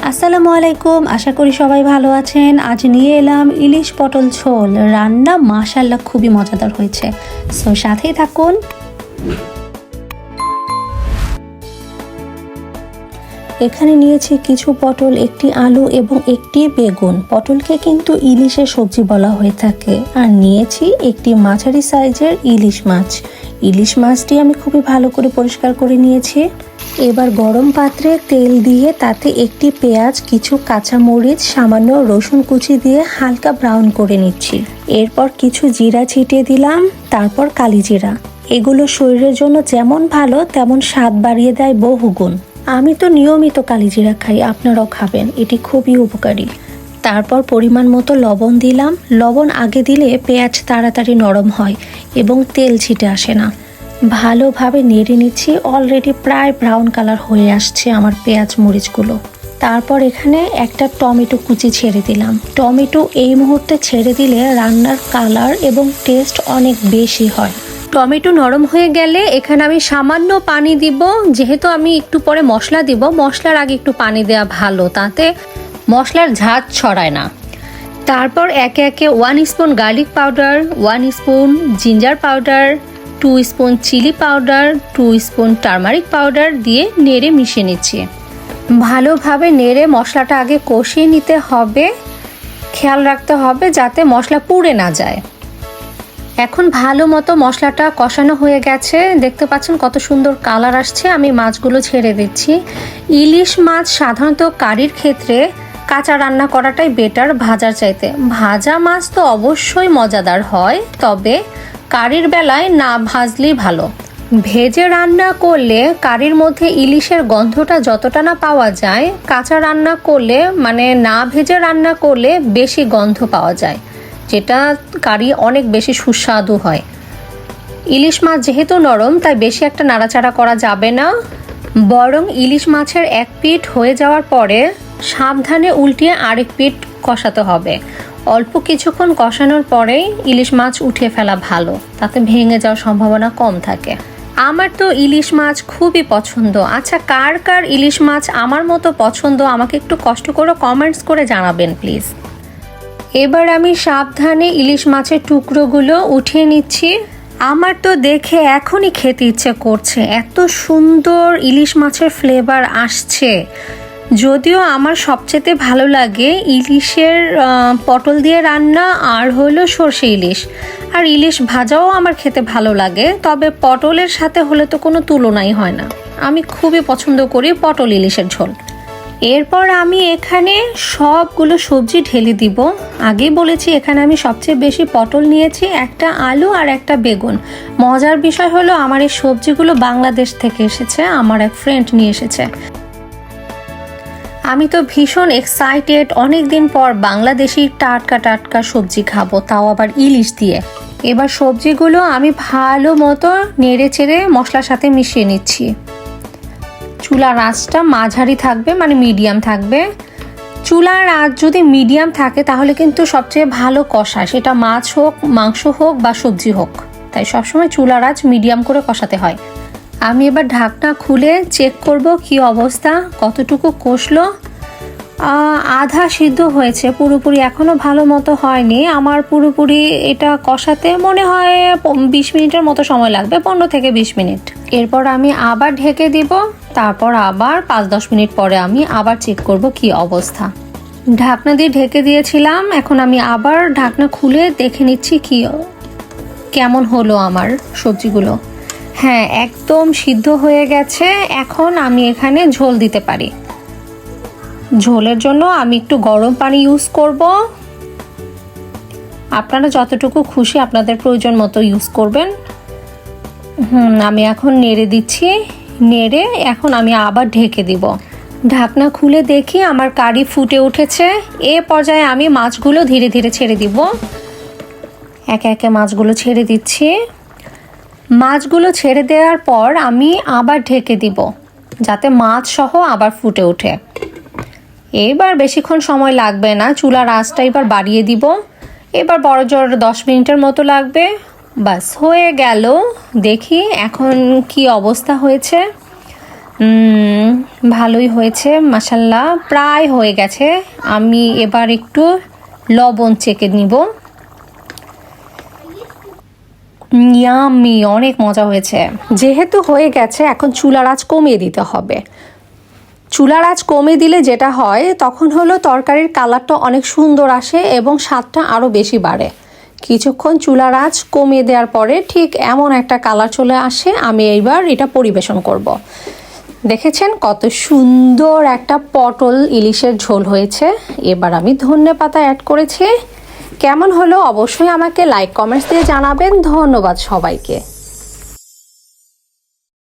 আসসালামু আলাইকুম, আশা করি সবাই ভালো আছেন। আজ নিয়ে এলাম ইলিশ পটল ঝোল। রান্না মাশাআল্লাহ খুবই মজাদার হয়েছে, সো সাথেই থাকুন। এখানে নিয়েছি কিছু পটল, একটি আলু এবং একটি বেগুন। পটলকে কিন্তু ইলিশের সবজি বলা হয়ে থাকে। আর নিয়েছি একটি মাঝারি সাইজের ইলিশ মাছ। ইলিশ মাছটি আমি খুবই ভালো করে পরিষ্কার করে নিয়েছি। এবার গরম পাত্রে তেল দিয়ে তাতে একটি পেঁয়াজ, কিছু কাঁচামরিচ, সামান্য রসুন কুচি দিয়ে হালকা ব্রাউন করে নিচ্ছি। এরপর কিছু জিরা ছিটিয়ে দিলাম, তারপর কালি জিরা। এগুলো শরীরের জন্য যেমন ভালো তেমন স্বাদ বাড়িয়ে দেয় বহুগুণ। আমি তো নিয়মিত কালিজিরা খাই, আপনারাও খাবেন, এটি খুবই উপকারী। তারপর পরিমাণ মতো লবণ দিলাম। লবণ আগে দিলে পেঁয়াজ তাড়াতাড়ি নরম হয় এবং তেল ছিটে আসে না। ভালোভাবে নেড়ে নিচ্ছি। অলরেডি প্রায় ব্রাউন কালার হয়ে আসছে আমার পেঁয়াজ মরিচগুলো। তারপর এখানে একটা টমেটো কুচি ছেড়ে দিলাম। টমেটো এই মুহূর্তে ছেড়ে দিলে রান্নার কালার এবং টেস্ট অনেক বেশি হয়। টমেটো নরম হয়ে গেলে এখানে আমি সামান্য পানি দিব। যেহেতু আমি একটু পরে মশলা দিব, মশলার আগে একটু পানি দেওয়া ভালো, তাতে মশলার ঝাঁজ ছড়ায় না। তারপর একে একে 1 spoon garlic powder, 1 spoon ginger powder, 2 spoon chilli powder, 2 spoon turmeric powder দিয়ে নেড়ে মিশিয়ে নিচ্ছি। ভালোভাবে নেড়ে মশলাটা আগে কষিয়ে নিতে হবে। খেয়াল রাখতে হবে যাতে মশলা পুড়ে না যায়। এখন ভালো মতো মশলাটা কষানো হয়ে গেছে, দেখতে পাচ্ছেন কত সুন্দর কালার আসছে। আমি মাছগুলো ছেড়ে দিচ্ছি। ইলিশ মাছ সাধারণত কারির ক্ষেত্রে কাঁচা রান্না করাটাই বেটার ভাজার চাইতে। ভাজা মাছ তো অবশ্যই মজাদার হয়, তবে কারির বেলায় না ভাজলেই ভালো। ভেজে রান্না করলে কারির মধ্যে ইলিশের গন্ধটা যতটা না পাওয়া যায়, কাঁচা রান্না করলে মানে না ভেজে রান্না করলে বেশি গন্ধ পাওয়া যায়, যেটা কারি অনেক বেশি সুস্বাদু হয়। ইলিশ মাছ যেহেতু নরম, তাই বেশি একটা নাড়াচাড়া করা যাবে না। বরং ইলিশ মাছের এক পিঠ হয়ে যাওয়ার পরে সাবধানে উল্টিয়ে আরেক পিঠ কষাতে হবে। অল্প কিছুক্ষণ কষানোর পরেই ইলিশ মাছ উঠিয়ে ফেলা ভালো, তাতে ভেঙে যাওয়ার সম্ভাবনা কম থাকে। আমার তো ইলিশ মাছ খুবই পছন্দ। আচ্ছা, কার কার ইলিশ মাছ আমার মতো পছন্দ আমাকে একটু কষ্ট করে কমেন্টস করে জানাবেন প্লিজ। এবার আমি সাবধানে ইলিশ মাছের টুকরোগুলো উঠিয়ে নিচ্ছি। আমার তো দেখে এখনই খেতে ইচ্ছে করছে, এত সুন্দর ইলিশ মাছের ফ্লেভার আসছে। যদিও আমার সবচেয়ে ভালো লাগে ইলিশের পটল দিয়ে রান্না আর হলো সর্ষে ইলিশ। আর ইলিশ ভাজাও আমার খেতে ভালো লাগে, তবে পটলের সাথে হলে তো কোনো তুলনাই হয় না। আমি খুবই পছন্দ করি পটল ইলিশের ঝোল। এরপর আমি এখানে সবগুলো সবজি ঢেলে দিব। আগেই বলেছি এখানে আমি সবচেয়ে বেশি পটল নিয়েছি, একটা আলু আর একটা বেগুন। মজার বিষয় হলো আমার এই সবজিগুলো বাংলাদেশ থেকে এসেছে, আমার এক ফ্রেন্ড নিয়ে এসেছে। আমি তো ভীষণ এক্সাইটেড, অনেক দিন পর বাংলাদেশি টাটকা টাটকা সবজি খাবো, তাও আবার ইলিশ দিয়ে। এবার সবজিগুলো আমি ভালো মতো নেড়ে চেড়ে মশলার সাথে মিশিয়ে নিচ্ছি। চুলার আঁচটা মাঝারি থাকবে, মানে মিডিয়াম থাকবে। চুলার আঁচ যদি মিডিয়াম থাকে তাহলে কিন্তু সবচেয়ে ভালো কষায়, সেটা মাছ হোক, মাংস হোক বা সবজি হোক। তাই সবসময় চুলার আঁচ মিডিয়াম করে কষাতে হয়। আমি এবার ঢাকনা খুলে চেক করব কি অবস্থা, কতটুকু কষলো। আধা সিদ্ধ হয়েছে, পুরোপুরি এখনও ভালো মতো হয়নি। আমার পুরোপুরি এটা কষাতে মনে হয় 20 মিনিটের মতো সময় লাগবে, 15 থেকে 20 মিনিট। এরপর আমি আবার ঢেকে দিব। তারপর আবার 5-10 মিনিট পরে আমি আবার চেক করব কি অবস্থা। ঢাকনা দিয়ে ঢেকে দিয়েছিলাম, এখন আমি আবার ঢাকনা খুলে দেখে নিচ্ছি কেমন হলো আমার সবজিগুলো। হ্যাঁ, একদম সিদ্ধ হয়ে গেছে। এখন আমি এখানে ঝোল দিতে পারি। ঝোলের জন্য আমি একটু গরম পানি ইউজ করব। আপনারা যতটুকু খুশি আপনাদের প্রয়োজন মতো ইউজ করবেন। আমি এখন নেড়ে দিচ্ছি। নেড়ে এখন আমি আবার ঢেকে দিব। ঢাকনা খুলে দেখি আমার কারি ফুটে উঠেছে। এ পর্যায়ে আমি মাছগুলো ধীরে ধীরে ছেড়ে দিব। একে একে মাছগুলো ছেড়ে দিচ্ছি। মাছগুলো ছেড়ে দেওয়ার পর আমি আবার ঢেকে দিব, যাতে মাছ সহ আবার ফুটে ওঠে। এবার বেশিক্ষণ সময় লাগবে না, চুলার আঁচটা এবার বাড়িয়ে দিব। এবার বড়জোর 10 মিনিটের মতো লাগবে। বাস হয়ে গেল। দেখি এখন কি অবস্থা হয়েছে। ভালোই হয়েছে মাশাল্লাহ, প্রায় হয়ে গেছে। আমি এবার একটু লবণ চেখে নিব। ইয়াম্মি, অনেক মজা হয়েছে। যেহেতু হয়ে গেছে এখন চুলার আঁচ কমিয়ে দিতে হবে। চুলার আঁচ কমিয়ে দিলে যেটা হয় তখন হলো তরকারির কালারটা অনেক সুন্দর আসে এবং স্বাদটা আরও বেশি বাড়ে। কিছুক্ষণ চুলার আঁচ কমিয়ে দেওয়ার পরে ঠিক এমন একটা কালার চলে আসে। আমি এইবার এটা পরিবেশন করব। দেখেছেন কত সুন্দর একটা পটল ইলিশের ঝোল হয়েছে। এবার আমি ধনেপাতা অ্যাড করেছি। কেমন হলো অবশ্যই আমাকে লাইক কমেন্টস দিয়ে জানাবেন। ধন্যবাদ সবাইকে।